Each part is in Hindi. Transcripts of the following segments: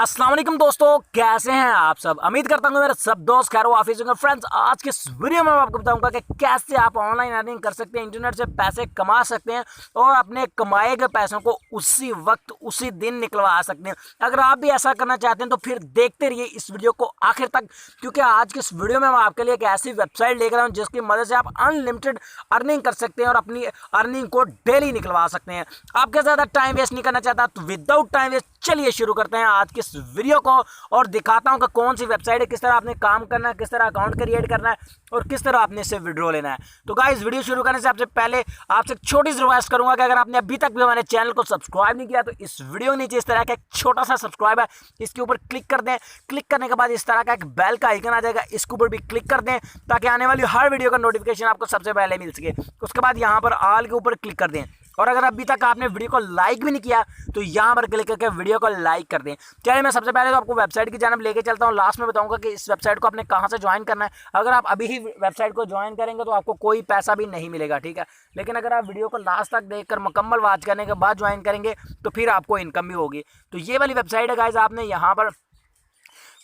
अस्सलाम वालेकुम दोस्तों, कैसे हैं आप सब। उम्मीद करता हूँ मेरे सब दोस्त खैर वाफिस होंगे। फ्रेंड्स, आज के इस वीडियो में मैं आपको बताऊंगा कि कैसे आप ऑनलाइन अर्निंग कर सकते हैं, इंटरनेट से पैसे कमा सकते हैं और अपने कमाए गए पैसों को उसी वक्त उसी दिन निकलवा सकते हैं। अगर आप भी ऐसा करना चाहते हैं तो फिर देखते रहिए इस वीडियो को आखिर तक, क्योंकि आज के इस वीडियो में मैं आपके लिए एक ऐसी वेबसाइट लेकर आया हूँ जिसकी मदद से आप अनलिमिटेड अर्निंग कर सकते हैं और अपनी अर्निंग को डेली निकलवा सकते हैं। आपके ज़्यादा टाइम वेस्ट नहीं करना चाहता तो विदाउट टाइम वेस्ट चलिए शुरू करते हैं आज की इस वीडियो को और दिखाता हूं कि कौन सी वेबसाइट है, किस तरह आपने काम करना है, किस तरह अकाउंट क्रिएट करना है और किस तरह आपने इससे विड्रॉ लेना है। तो गाइस, वीडियो शुरू करने से आपसे पहले आपसे छोटी सी रिक्वेस्ट करूंगा कि अगर आपने अभी तक भी हमारे चैनल को सब्सक्राइब नहीं किया तो इस वीडियो के नीचे इस तरह का एक छोटा सा सब्सक्राइब है, इसके ऊपर क्लिक कर दें। क्लिक करने के बाद इस तरह का एक बेल का आइकन आ जाएगा, इसके ऊपर भी क्लिक कर दें ताकि आने वाली हर वीडियो का नोटिफिकेशन आपको सबसे पहले मिल सके। उसके बाद यहाँ पर ऑल के ऊपर क्लिक कर दें और अगर अभी तक आपने वीडियो को लाइक भी नहीं किया तो यहाँ पर क्लिक करके वीडियो को लाइक कर दें। चलिए, मैं सबसे पहले तो आपको वेबसाइट की जानब लेके चलता हूँ। लास्ट में बताऊंगा कि इस वेबसाइट को आपने कहाँ से ज्वाइन करना है। अगर आप अभी ही वेबसाइट को ज्वाइन करेंगे तो आपको कोई पैसा भी नहीं मिलेगा, ठीक है। लेकिन अगर आप वीडियो को लास्ट तक देखकर मुकम्मल वॉच करने के बाद ज्वाइन करेंगे तो फिर आपको इनकम भी होगी। तो ये वाली वेबसाइट है गाइस, आपने यहाँ पर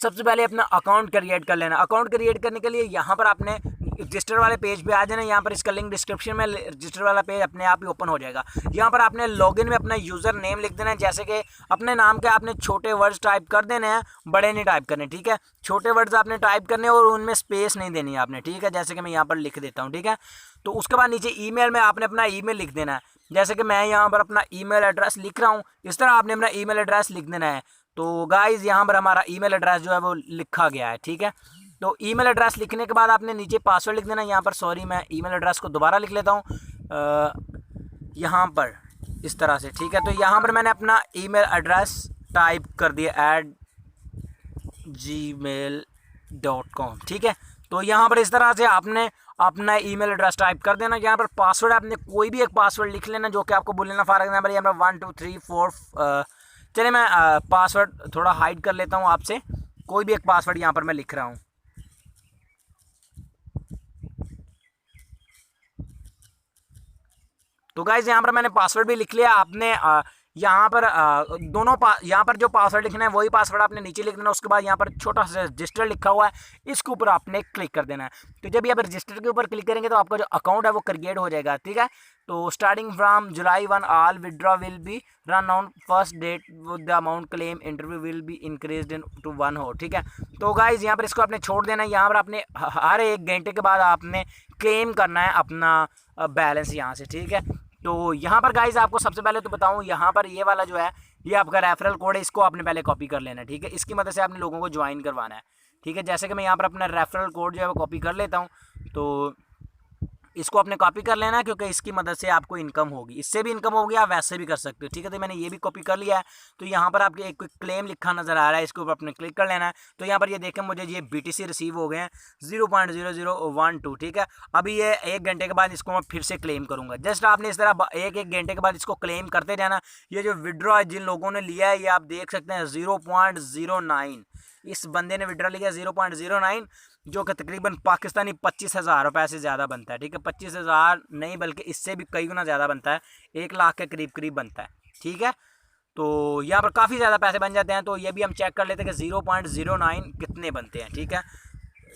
सबसे पहले अपना अकाउंट क्रिएट कर लेना। अकाउंट क्रिएट करने के लिए यहाँ पर आपने रजिस्टर वाले पेज पे आ जाना। यहाँ पर इसका लिंक डिस्क्रिप्शन में, रजिस्टर वाला पेज अपने आप ही ओपन हो जाएगा। यहाँ पर आपने लॉगिन में अपना यूज़र नेम लिख देना है। जैसे कि अपने नाम के आपने छोटे वर्ड्स टाइप कर देने हैं, बड़े नहीं टाइप करने, ठीक है। छोटे वर्ड्स आपने टाइप करने और उनमें स्पेस नहीं देनी है आपने, ठीक है। जैसे कि मैं यहाँ पर लिख देता हूँ, ठीक है। तो उसके बाद नीचे ईमेल में आपने अपना ईमेल लिख देना है। जैसे कि मैं यहाँ पर अपना ईमेल एड्रेस लिख रहा हूँ, इस तरह आपने अपना ईमेल एड्रेस लिख देना है। तो गाइज़, यहाँ पर हमारा ईमेल एड्रेस जो है वो लिखा गया है, ठीक है। तो ईमेल एड्रेस लिखने के बाद आपने नीचे पासवर्ड लिख देना। यहाँ पर सॉरी, मैं ईमेल एड्रेस को दोबारा लिख लेता हूँ यहाँ पर इस तरह से, ठीक है। तो यहाँ पर मैंने अपना ईमेल एड्रेस टाइप कर दिया @gmail.com, ठीक है। तो यहाँ पर इस तरह से आपने अपना ईमेल एड्रेस टाइप कर देना। यहाँ पर पासवर्ड आपने कोई भी एक पासवर्ड लिख लेना जो कि आपको बोल लेना। फॉर एग्जाम्पल यहाँ पर 1 2 3 4 चलिए मैं पासवर्ड थोड़ा हाइड कर लेता हूँ आपसे। कोई भी एक पासवर्ड यहाँ पर मैं लिख रहा हूँ। तो गाइज, यहाँ पर मैंने पासवर्ड भी लिख लिया। आपने यहाँ पर यहाँ पर जो पासवर्ड लिखना है वही पासवर्ड आपने नीचे लिख देना। उसके बाद यहाँ पर छोटा सा रजिस्टर लिखा हुआ है, इसके ऊपर आपने क्लिक कर देना है। तो जब यहाँ पर रजिस्टर के ऊपर क्लिक करेंगे तो आपका जो अकाउंट है वो क्रिएट हो जाएगा, ठीक है। तो starting from July 1 all withdraw will be run on first date with the amount claim interview will be increased in to 1 हो, ठीक है। तो गाइज, यहाँ पर इसको आपने छोड़ देना है। यहाँ पर आपने हर 1 घंटे के बाद आपने क्लेम करना है अपना बैलेंस यहाँ से, ठीक है। तो यहाँ पर गाइज आपको सबसे पहले तो बताऊँ, यहाँ पर ये वाला जो है ये आपका रेफरल कोड है, इसको आपने पहले कॉपी कर लेना है, ठीक है। इसकी मदद से आपने लोगों को ज्वाइन करवाना है, ठीक है। जैसे कि मैं यहाँ पर अपना रेफरल कोड जो है वो कॉपी कर लेता हूँ। तो इसको आपने कॉपी कर लेना है क्योंकि इसकी मदद से आपको इनकम होगी। इससे भी इनकम होगी, आप वैसे भी कर सकते हो, ठीक है। तो मैंने ये भी कॉपी कर लिया है। तो यहाँ पर आपके एक क्लेम लिखा नज़र आ रहा है, इसके ऊपर आपने क्लिक कर लेना है। तो यहाँ पर ये देखें, मुझे ये BTC रिसीव हो गए हैं 0.0012, ठीक है। अभी ये 1 घंटे के बाद इसको मैं फिर से क्लेम करूँगा। जस्ट आपने इस तरह एक घंटे के बाद इसको क्लेम करते जाना। ये जो विड्रॉ है जिन लोगों ने लिया है ये आप देख सकते हैं 0.09, इस बंदे ने विड्रॉ लिया 0.09, जो कि तकरीबन पाकिस्तानी 25,000 रुपये से ज़्यादा बनता है, ठीक है। 25,000 नहीं बल्कि इससे भी कई गुना ज़्यादा बनता है, 1 लाख के करीब करीब बनता है, ठीक है। तो यहाँ पर काफ़ी ज़्यादा पैसे बन जाते हैं। तो ये भी हम चेक कर लेते हैं कि 0.09 कितने बनते हैं, ठीक है।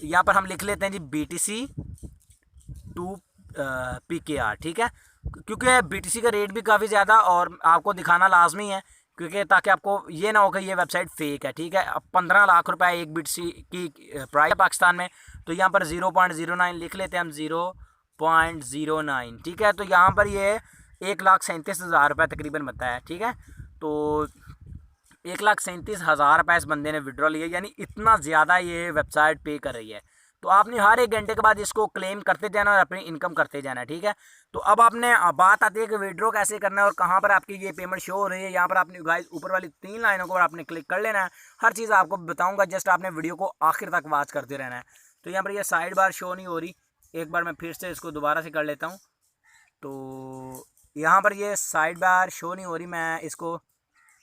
यहाँ पर हम लिख लेते हैं जी BTC टू PKR, ठीक है। क्योंकि BTC का रेट भी काफ़ी ज़्यादा और आपको दिखाना लाजमी है, क्योंकि ताकि आपको ये ना हो कि ये वेबसाइट फेक है, ठीक है। अब 15 लाख रुपए एक BTC की प्राइस है पाकिस्तान में। तो यहाँ पर 0.09 लिख लेते हैं हम, 0.09, ठीक है। तो यहाँ पर ये 1,37,000 रुपये तकरीबन बनता है, ठीक है। तो 1,37,000 रुपये इस बंदे ने विड्रॉ लिया, यानी इतना ज़्यादा ये वेबसाइट पे कर रही है। तो आपने हर 1 घंटे के बाद इसको क्लेम करते जाना और अपनी इनकम करते जाना, ठीक है। तो अब आपने बात आती है कि विड्रॉ कैसे करना है और कहाँ पर आपकी ये पेमेंट शो हो रही है। यहाँ पर आपने गाइस ऊपर वाली 3 लाइनों को आपने क्लिक कर लेना है। हर चीज़ आपको बताऊँगा, जस्ट आपने वीडियो को आखिर तक वॉच करते रहना है। तो यहाँ पर ये साइड बार शो नहीं हो रही, एक बार मैं फिर से इसको दोबारा से कर लेता हूँ। तो यहाँ पर ये साइड बार शो नहीं हो रही, मैं इसको,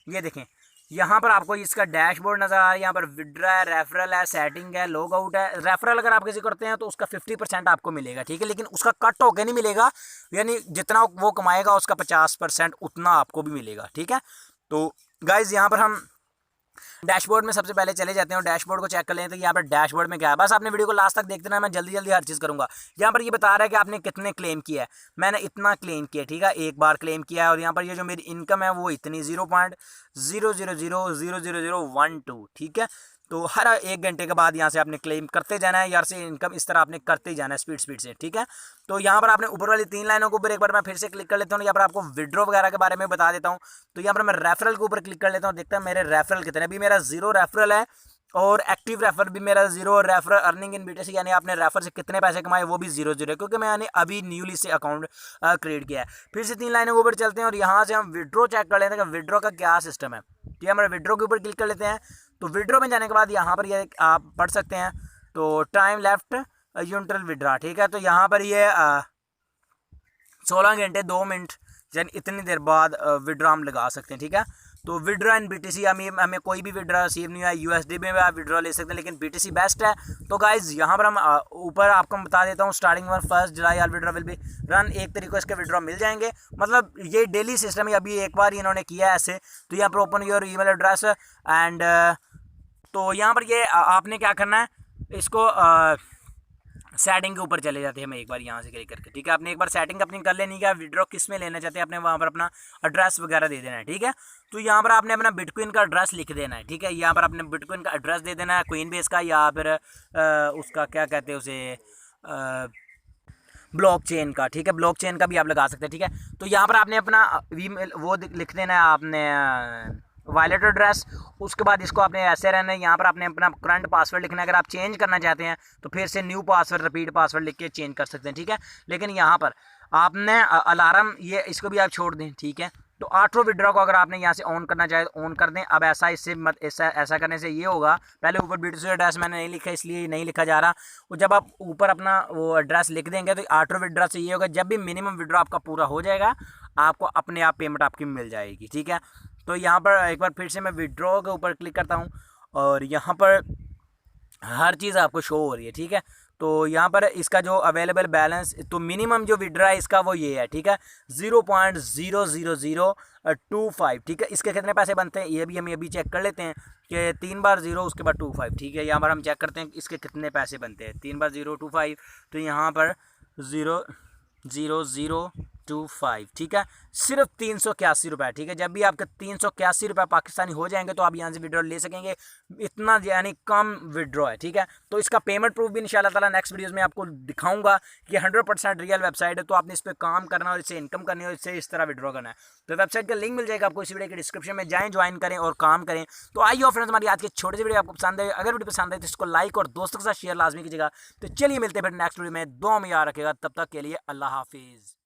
ये देखें यहाँ पर आपको इसका डैशबोर्ड नज़र आ रहा है। यहाँ पर विड्रा है, रेफरल है, सेटिंग है, लॉग आउट है। रेफरल अगर आप किसी करते हैं तो उसका 50% आपको मिलेगा, ठीक है। लेकिन उसका कट होकर नहीं मिलेगा, यानी जितना वो कमाएगा उसका 50% उतना आपको भी मिलेगा, ठीक है। तो गाइज़, यहाँ पर हम डैशबोर्ड में सबसे पहले चले जाते हैं और डैशबोर्ड को चेक कर लेते हैं कि यहाँ पर डैशबोर्ड में क्या है। बस आपने वीडियो को लास्ट तक देखते रहना, मैं जल्दी जल्दी हर चीज़ करूँगा। यहाँ पर ये बता रहा है कि आपने कितने क्लेम किया है। मैंने इतना क्लेम किया, ठीक है, एक बार क्लेम किया है। और यहाँ पर ये जो मेरी इनकम है वो इतनी 0.00000012, ठीक है। तो हर 1 घंटे के बाद यहाँ से आपने क्लेम करते जाना है, यार से इनकम इस तरह आपने करते ही जाना है स्पीड से, ठीक है। तो यहाँ पर आपने ऊपर वाली 3 लाइनों के ऊपर एक बार मैं फिर से क्लिक कर लेता हूँ। यहाँ पर आपको विड्रॉ वगैरह के बारे में बता देता हूँ। तो यहाँ पर मैं रेफरल के ऊपर क्लिक कर लेता हूँ, देखता हूँ मेरे रेफरल कितने। अभी मेरा 0 रेफरल है और एक्टिव रेफर भी मेरा 0। रेफर अर्निंग इन BTC यानी आपने रेफर से कितने पैसे कमाए वो भी 0 है, क्योंकि मैंने अभी न्यूली से अकाउंट क्रिएट किया है। फिर से 3 लाइनों के ऊपर चलते हैं और यहाँ से हम विड्रॉ चेक कर लेते हैं कि विड्रॉ का क्या सिस्टम है। ठीक है, हमारे विड्रॉ के ऊपर क्लिक कर लेते हैं। तो विड्रॉ में जाने के बाद यहाँ पर ये आप पढ़ सकते हैं, तो टाइम लेफ्ट यूनिटल विड्रा, ठीक है। तो यहाँ पर ये 16 घंटे 2 मिनट यानी इतनी देर बाद विड्रॉ हम लगा सकते हैं, ठीक है। तो विड्रॉ इन BTC हमें कोई भी विड्रॉ रिसीव नहीं हुआ है। USD में भी आप विड्रॉ ले सकते हैं, लेकिन BTC बेस्ट है। तो गाइज यहाँ पर हम ऊपर आपको बता देता हूँ, starting 1 July all withdraw will be run. 1 तारीख को इसके विड्रॉ मिल जाएंगे, मतलब ये डेली सिस्टम है। अभी एक बार इन्होंने किया है ऐसे। तो यहाँ पर open your email address and तो यहाँ पर ये आपने क्या करना है, इसको सेटिंग के ऊपर चले जाते हैं। मैं एक बार यहाँ से क्लिक करके, ठीक है, आपने एक बार सेटिंग अपनी कर लेनी है। विड्रॉ किस में लेना चाहते हैं आपने वहाँ पर अपना एड्रेस वगैरह दे देना है, ठीक है। तो यहाँ पर आपने अपना बिटकॉइन का एड्रेस लिख देना है, ठीक है। यहाँ पर आपने बिटकॉइन का एड्रेस दे देना है, कोइनबेस का या फिर उसका क्या कहते हैं उसे, ब्लॉकचेन का, ठीक है। ब्लॉकचेन का भी आप लगा सकते हैं, ठीक है। तो यहाँ पर आपने अपना वो लिख देना है, आपने वॉलेट एड्रेस। उसके बाद इसको आपने ऐसे रहना है। यहाँ पर आपने अपना करंट पासवर्ड लिखना है। अगर आप चेंज करना चाहते हैं तो फिर से न्यू पासवर्ड रिपीट पासवर्ड लिख के चेंज कर सकते हैं, ठीक है। लेकिन यहाँ पर आपने अलार्म ये इसको भी आप छोड़ दें, ठीक है। तो ऑटो विड्रॉ को अगर आपने यहाँ से ऑन करना चाहे तो ऑन कर दें। अब ऐसा करने से ये होगा, पहले ऊपर BTC एड्रेस मैंने नहीं लिखा इसलिए नहीं लिखा जा रहा। और जब आप ऊपर अपना वो एड्रेस लिख देंगे तो ऑटो विड्रॉ से ये होगा, जब भी मिनिमम विड्रॉ आपका पूरा हो जाएगा आपको अपने आप पेमेंट आपकी मिल जाएगी, ठीक है। तो यहाँ पर एक बार फिर से मैं विड्रॉ के ऊपर क्लिक करता हूँ और यहाँ पर हर चीज़ आपको शो हो रही है, ठीक है। तो यहाँ पर इसका जो अवेलेबल बैलेंस, तो मिनिमम जो विड्रॉ है इसका वो ये है, ठीक है, 0.00025, ठीक है। इसके कितने पैसे बनते हैं ये भी हम अभी चेक कर लेते हैं कि 3 बार 0 उसके बाद 25, ठीक है। यहाँ पर हम चेक करते हैं इसके कितने पैसे बनते हैं। 3 बार 025, तो यहाँ पर 0.0025, ठीक है, सिर्फ 381 रुपये, ठीक है। जब भी आपके 381 रुपये पाकिस्तानी हो जाएंगे तो आप यहाँ से विड्रॉ ले सकेंगे। इतना यानी कम विड्रॉ है, ठीक है। तो इसका पेमेंट प्रूफ भी इंशाल्लाह ताला नेक्स्ट वीडियोस में आपको दिखाऊंगा कि 100% रियल वेबसाइट है। तो आपने इस पर काम करना और इससे इनकम करनी और इससे इस तरह विड्रॉ करना है। तो वेबसाइट का लिंक मिल जाएगा आपको इस वीडियो के डिस्क्रिप्शन में, जाएँ ज्वाइन करें और काम करें। तो आइए फ्रेंड्स, हमारी आज की छोटी सी वीडियो आपको पसंद है। अगर वीडियो पसंद है तो इसको लाइक और दोस्तों के साथ शेयर लाजमी कीजिएगा। तो चलिए मिलते हैं फिर नेक्स्ट वीडियो में, दुआ में याद रखेगा। तब तक के लिए अल्लाह हाफिज़।